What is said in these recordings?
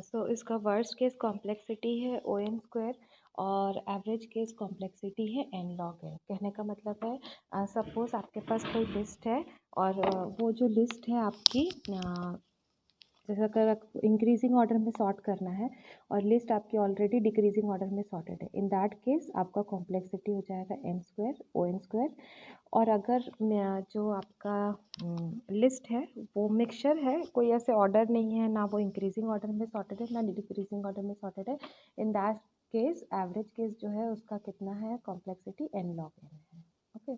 सो इसका worst case complexity है ओ N square और एवरेज केस कॉम्प्लेक्सिटी है एन लॉग एन। कहने का मतलब है सपोज आपके पास कोई लिस्ट है और वो जो लिस्ट है आपकी जैसा अगर इंक्रीजिंग ऑर्डर में सॉर्ट करना है और लिस्ट आपकी ऑलरेडी डिक्रीजिंग ऑर्डर में सॉर्टेड है, इन दैट केस आपका कॉम्प्लेक्सिटी हो जाएगा N square O N square. और अगर जो आपका लिस्ट है वो मिक्सचर है, कोई ऐसे ऑर्डर नहीं है, ना वो इंक्रीजिंग ऑर्डर में सॉर्टेड है ना डिक्रीजिंग ऑर्डर में सॉर्टेड है, in that case average case जो है उसका कितना है, कॉम्प्लेक्सिटी एन लॉग एन है। ओके,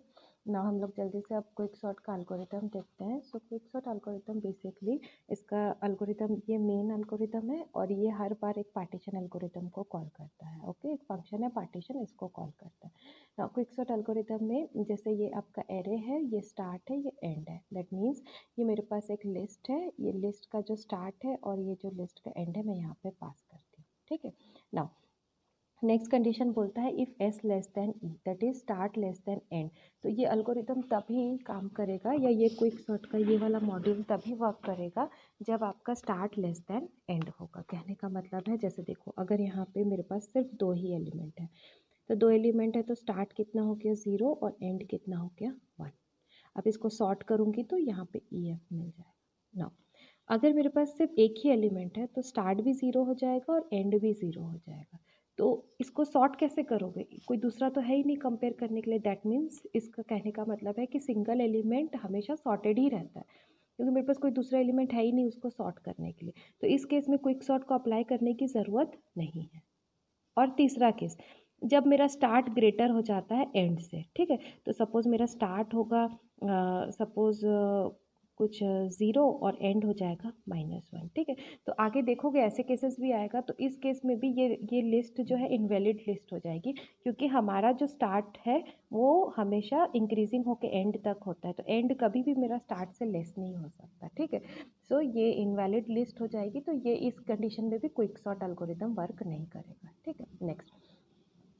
ना हम लोग जल्दी से अब क्विक सॉर्ट का एल्गोरिथम देखते हैं। So quick sort algorithm basically इसका एल्गोरिथम ये मेन एल्गोरिथम है और ये हर बार एक पार्टीशन एल्गोरिथम को कॉल करता है। ओके, एक फंक्शन है पार्टीशन, इसको कॉल करता है। क्विक सॉर्ट एल्गोरिथम में जैसे ये आपका एरे है, ये स्टार्ट है, ये एंड है। दैट मीन्स ये मेरे पास एक लिस्ट है, ये लिस्ट का जो स्टार्ट है और ये जो लिस्ट का एंड है मैं यहाँ पे पास करती हूँ। ठीक है, नाउ नेक्स्ट कंडीशन बोलता है if S less than E, that is start less than and. तो ये अल्गोरिथम तभी काम करेगा या ये क्विक सॉर्ट का ये वाला मॉड्यूल तभी वर्क करेगा जब आपका स्टार्ट लेस देन एंड होगा। कहने का मतलब है जैसे देखो, अगर यहाँ पे मेरे पास सिर्फ दो ही एलिमेंट है, तो दो एलिमेंट है तो स्टार्ट कितना हो गया 0 और एंड कितना हो गया 1। अब इसको सॉर्ट करूँगी तो यहाँ पे ई एफ मिल जाएगा। नाउ अगर मेरे पास सिर्फ एक ही एलिमेंट है तो स्टार्ट भी 0 हो जाएगा और एंड भी 0 हो जाएगा। तो इसको सॉर्ट कैसे करोगे, कोई दूसरा तो है ही नहीं कंपेयर करने के लिए। दैट मीन्स इसका कहने का मतलब है कि सिंगल एलिमेंट हमेशा सॉर्टेड ही रहता है, क्योंकि मेरे पास कोई दूसरा एलिमेंट है ही नहीं उसको सॉर्ट करने के लिए। तो इस केस में क्विक सॉर्ट को अप्लाई करने की ज़रूरत नहीं है। और तीसरा केस, जब मेरा स्टार्ट ग्रेटर हो जाता है एंड से, ठीक है, तो सपोज़ मेरा स्टार्ट होगा सपोज़ कुछ 0 और एंड हो जाएगा -1। ठीक है, तो आगे देखोगे ऐसे केसेस भी आएगा। तो इस केस में भी ये लिस्ट जो है इनवैलिड लिस्ट हो जाएगी, क्योंकि हमारा जो स्टार्ट है वो हमेशा इंक्रीजिंग होकर एंड तक होता है, तो एंड कभी भी मेरा स्टार्ट से लेस नहीं हो सकता। ठीक है, सो ये इनवैलिड लिस्ट हो जाएगी, तो ये इस कंडीशन में भी क्विक सॉर्ट एल्गोरिथम वर्क नहीं करेगा। ठीक है, नेक्स्ट।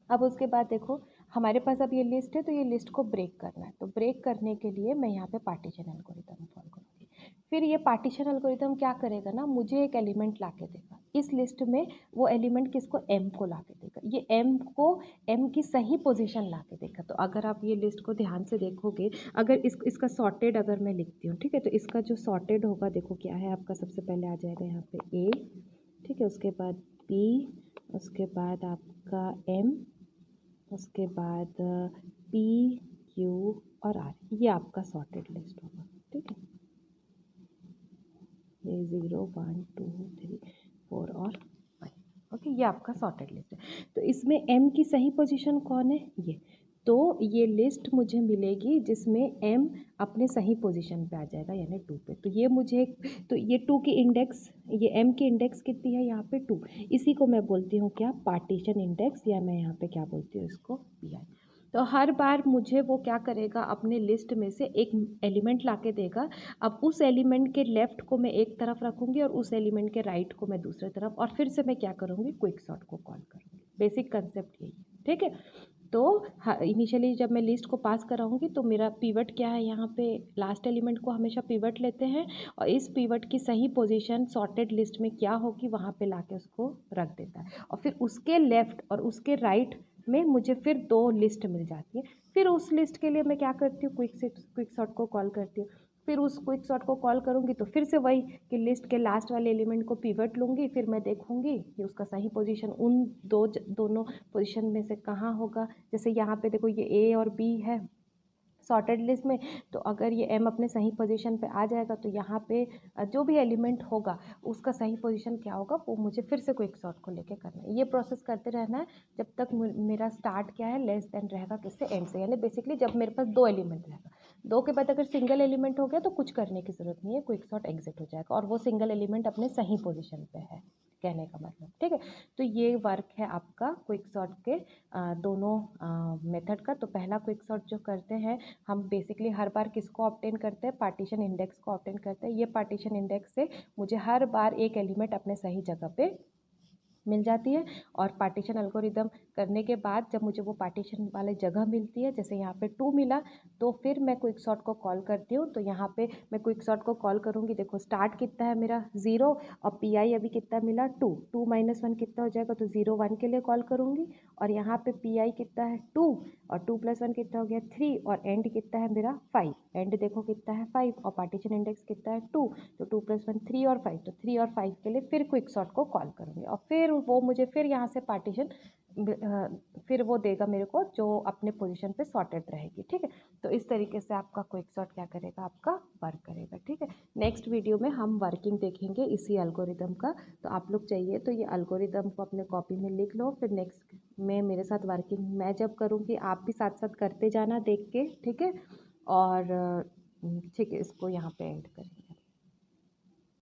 अब उसके बाद देखो, हमारे पास अब ये लिस्ट है तो ये लिस्ट को ब्रेक करना है। तो ब्रेक करने के लिए मैं यहाँ पे पार्टीशन एल्गोरिथम फॉलो करूँगी। फिर ये पार्टीशन एल्गोरिथम क्या करेगा ना, मुझे एक एलिमेंट ला के देगा इस लिस्ट में। वो एलिमेंट किसको, एम को ला के देगा। ये एम को एम की सही पोजीशन ला के देगा। तो अगर आप ये लिस्ट को ध्यान से देखोगे, अगर इसका सॉर्टेड अगर मैं लिखती हूँ, ठीक है, तो इसका जो सॉर्टेड होगा देखो क्या है आपका, सबसे पहले आ जाएगा यहाँ पे ए, ठीक है, उसके बाद बी, उसके बाद आपका एम, उसके बाद पी, क्यू और आर। ये आपका सॉर्टेड लिस्ट होगा। ठीक है, ये 0 1 2 3 4 और 5। ओके, ये आपका सॉर्टेड लिस्ट है। तो इसमें एम की सही पोजीशन कौन है, ये। तो ये लिस्ट मुझे मिलेगी जिसमें एम अपने सही पोजीशन पे आ जाएगा, यानी 2 पे। तो ये मुझे, तो ये 2 की इंडेक्स, ये एम की इंडेक्स कितनी है यहाँ पे 2। इसी को मैं बोलती हूँ क्या, पार्टीशन इंडेक्स, या मैं यहाँ पे क्या बोलती हूँ इसको, पी आई। तो हर बार मुझे वो क्या करेगा, अपने लिस्ट में से एक एलिमेंट ला के देगा। अब उस एलिमेंट के लेफ्ट को मैं एक तरफ रखूँगी और उस एलिमेंट के राइट को मैं दूसरे तरफ, और फिर से मैं क्या करूँगी, क्विक सॉर्ट को कॉल करूँगी। बेसिक कंसेप्ट यही है। ठीक है, तो इनिशियली जब मैं लिस्ट को पास कराऊंगी तो मेरा पिवट क्या है, यहाँ पे लास्ट एलिमेंट को हमेशा पिवट लेते हैं और इस पिवट की सही पोजीशन सॉर्टेड लिस्ट में क्या होगी वहाँ पे लाके उसको रख देता है। और फिर उसके लेफ्ट और उसके राइट में मुझे फिर दो लिस्ट मिल जाती है। फिर उस लिस्ट के लिए मैं क्या करती हूँ, क्विक सॉर्ट को कॉल करती हूँ। फिर उस क्विक सॉर्ट को कॉल करूँगी तो फिर से वही कि लिस्ट के लास्ट वाले एलिमेंट को पिवट लूँगी, फिर मैं देखूँगी कि उसका सही पोजीशन उन दोनों पोजीशन में से कहाँ होगा। जैसे यहाँ पे देखो, ये ए और बी है सॉर्टेड लिस्ट में, तो अगर ये एम अपने सही पोजीशन पे आ जाएगा तो यहाँ पे जो भी एलिमेंट होगा उसका सही पोजीशन क्या होगा वो मुझे फिर से क्विक सॉर्ट को लेके करना है। ये प्रोसेस करते रहना है जब तक मेरा स्टार्ट क्या है, लेस देन रहेगा किससे, एंड से। यानी बेसिकली जब मेरे पास दो एलिमेंट रहेगा, दो के बाद अगर सिंगल एलिमेंट हो गया तो कुछ करने की ज़रूरत नहीं है, क्विक सॉर्ट एग्जिट हो जाएगा और वो सिंगल एलिमेंट अपने सही पोजिशन पर है, कहने का मतलब। ठीक है, तो ये वर्क है आपका क्विक सॉर्ट के दोनों मेथड का। तो पहला क्विक सॉर्ट जो करते हैं हम, बेसिकली हर बार किसको ऑब्टेन करते हैं, पार्टीशन इंडेक्स को ऑब्टेन करते हैं। ये पार्टीशन इंडेक्स से मुझे हर बार एक एलिमेंट अपने सही जगह पे मिल जाती है। और पार्टीशन एल्गोरिदम करने के बाद जब मुझे वो पार्टीशन वाली जगह मिलती है, जैसे यहाँ पे 2 मिला, तो फिर मैं क्विकसॉर्ट को कॉल करती हूँ। तो यहाँ पे मैं क्विकसॉर्ट को कॉल करूँगी, देखो स्टार्ट कितना है मेरा 0 और पी आई अभी कितना मिला 2, 2 - 1 कितना हो जाएगा, तो 0 1 के लिए कॉल करूँगी। और यहाँ पे पी आई कितना है 2 और 2 + 1 कितना हो गया 3 और एंड कितना है मेरा 5, एंड देखो कितना है 5 और पार्टीशन इंडेक्स कितना है 2, तो 2 + 1 3 और 5, तो 3 और 5 के लिए फिर क्विकसॉर्ट को कॉल करूँगी और फिर वो मुझे फिर यहाँ से पार्टीशन फिर वो देगा मेरे को जो अपने पोजीशन पे सॉर्टेड रहेगी। ठीक है, तो इस तरीके से आपका क्विकसॉर्ट क्या करेगा, आपका वर्क करेगा। ठीक है, नेक्स्ट वीडियो में हम वर्किंग देखेंगे इसी एल्गोरिदम का। तो आप लोग चाहिए तो ये एल्गोरिदम को अपने कॉपी में लिख लो, फिर नेक्स्ट में मेरे साथ वर्किंग मैं जब करूँगी आप भी साथ साथ करते जाना देख के। ठीक है, और ठीक है, इसको यहाँ पे एंड करें।